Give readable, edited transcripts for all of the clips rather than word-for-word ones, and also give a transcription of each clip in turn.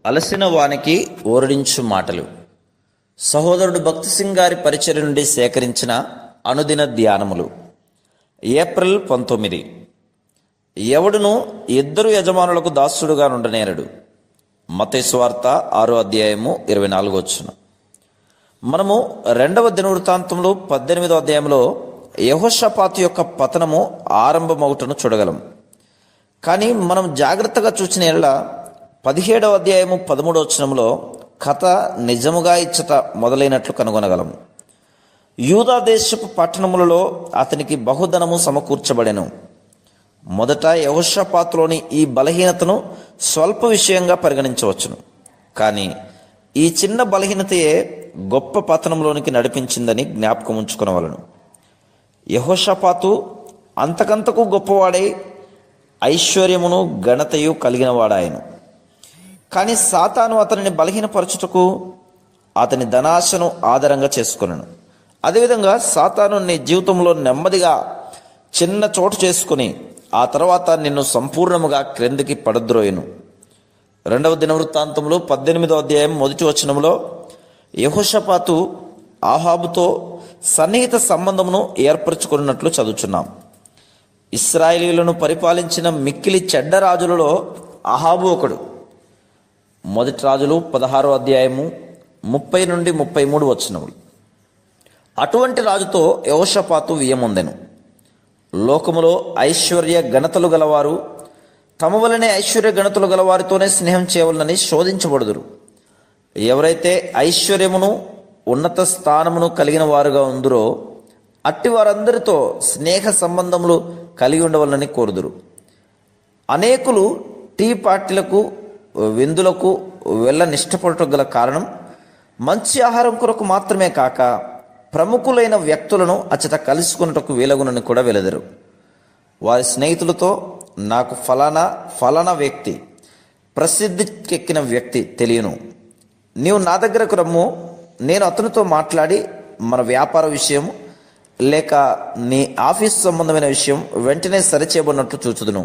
అలసిన వానికి ఓరడించు మాటలు. సహోదరుడు భక్తి సింగ్ గారి పరిచర్య నుండి సేకరించిన అనుదిన ధ్యానములు. ఏప్రిల్ 19. ఎవడును ఇద్దరు యజమానులకు దాసుడుగా నుండనేరడు. మత్తయి సువార్త 6:24. మనము 2వ దినవృత్తాంతంలో 18వ అధ్యాయంలో యెహోషాపాతు యొక్క పతనము ఆరంభమవుటను చూడగలం. కానీ మనం జాగ్రత్తగా చూసిన ఎడల 17వ అధ్యాయము 13వ వచనంలో కథ నిజముగా ఇచ్చట మొదలైనట్లు కనుగొనగలము. యూదా దేశపు పట్టణములలో అతనికి బహుధనము సమకూర్చబడెను. మొదట యెహోషాపాతులోని ఈ బలహీనతను స్వల్ప విషయంగా పరిగణించవచ్చును. కానీ ఈ చిన్న బలహీనతయే గొప్ప పతనంలోనికి నడిపించిందని జ్ఞాపకం ఉంచుకునవలను. యెహోషాపాతు అంతకంతకు గొప్పవాడై ఐశ్వర్యమును ఘనతయు కలిగిన వాడాయను. కానీ సాతాను అతనిని బలహీనపరచుటకు అతని ధనాశను ఆధారంగా చేసుకున్నాను. అదేవిధంగా సాతాను నీ జీవితంలో నెమ్మదిగా చిన్న చోటు చేసుకుని ఆ తర్వాత నిన్ను సంపూర్ణముగా క్రిందికి పడద్రోయును. 2వ దినవృత్తాంతంలో 18వ అధ్యాయం 1వ వచనంలో యెహోషాపాతు ఆహాబుతో సన్నిహిత సంబంధమును ఏర్పరచుకున్నట్లు చదువుచున్నాం. ఇశ్రాయేలీయులను పరిపాలించిన మిక్కిలి చెడ్డ రాజులలో అహాబు ఒకడు. 1 రాజులు 16వ అధ్యాయము 30 నుండి 33 వచనములు. అటువంటి రాజుతో యెహోషాపాతు వియ్యమొందెను. లోకములో ఐశ్వర్య ఘనతలు గలవారు తమ వలనే ఐశ్వర్య ఘనతలు గలవారితోనే స్నేహం చేయవలనని శోధించబడుదురు. ఎవరైతే ఐశ్వర్యమును ఉన్నత స్థానమును కలిగిన వారుగా ఉందరో అట్టి వారందరితో స్నేహ సంబంధములు కలిగి ఉండవలనని కోరుదురు. అనేకులు టీ పార్టీలకు విందులకు వెళ్ళ నిష్టపడటం గల కారణం మంచి ఆహారం కొరకు మాత్రమే కాక ప్రముఖులైన వ్యక్తులను అచ్చట కలుసుకున్నటకు వీలగునని కూడా వెలెదరు. వారి స్నేహితులతో నాకు ఫలానా వ్యక్తి, ప్రసిద్ధికెక్కిన వ్యక్తి తెలియను, నీవు నా దగ్గరకు రమ్ము, నేను అతనితో మాట్లాడి మన వ్యాపార విషయం లేక నీ ఆఫీస్ సంబంధమైన విషయం వెంటనే సరిచేయబడినట్లు చూచుదును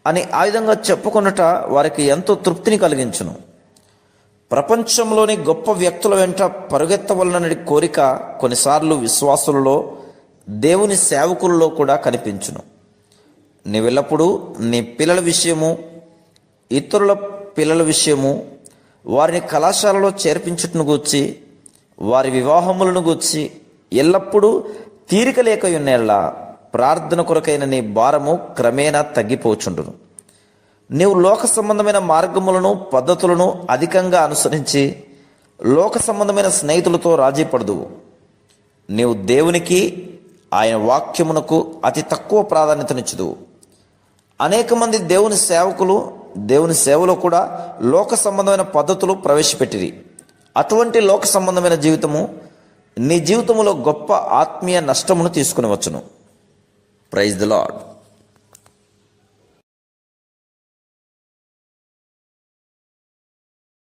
అని ఆ విధంగా చెప్పుకొనుట వారికి ఎంతో తృప్తిని కలిగించును. ప్రపంచంలోని గొప్ప వ్యక్తుల వెంట పరుగెత్తవలనని కోరిక కొన్నిసార్లు విశ్వాసులలో, దేవుని సేవకులలో కూడా కనిపించును. నీవెల్లప్పుడూ నీ పిల్లల విషయము, ఇతరుల పిల్లల విషయము, వారిని కళాశాలలో చేర్పించుటను గూర్చి, వారి వివాహములను గూర్చి ఎల్లప్పుడూ తీరిక లేక ఉన్నేళ్ళ ప్రార్థన కొరకైన నీ భారము క్రమేణా తగ్గిపోచుండును. నీవు లోక సంబంధమైన మార్గములను పద్ధతులను అధికంగా అనుసరించి లోక సంబంధమైన స్నేహితులతో రాజీ పడదువు. నీవు దేవునికి ఆయన వాక్యమునకు అతి తక్కువ ప్రాధాన్యతనిచ్చుదువు. అనేక మంది దేవుని సేవకులు దేవుని సేవలో కూడా లోక సంబంధమైన పద్ధతులు ప్రవేశపెట్టిరి. అటువంటి లోక సంబంధమైన జీవితము నీ జీవితంలో గొప్ప ఆత్మీయ నష్టమును తీసుకుని వచ్చును. Praise the lord.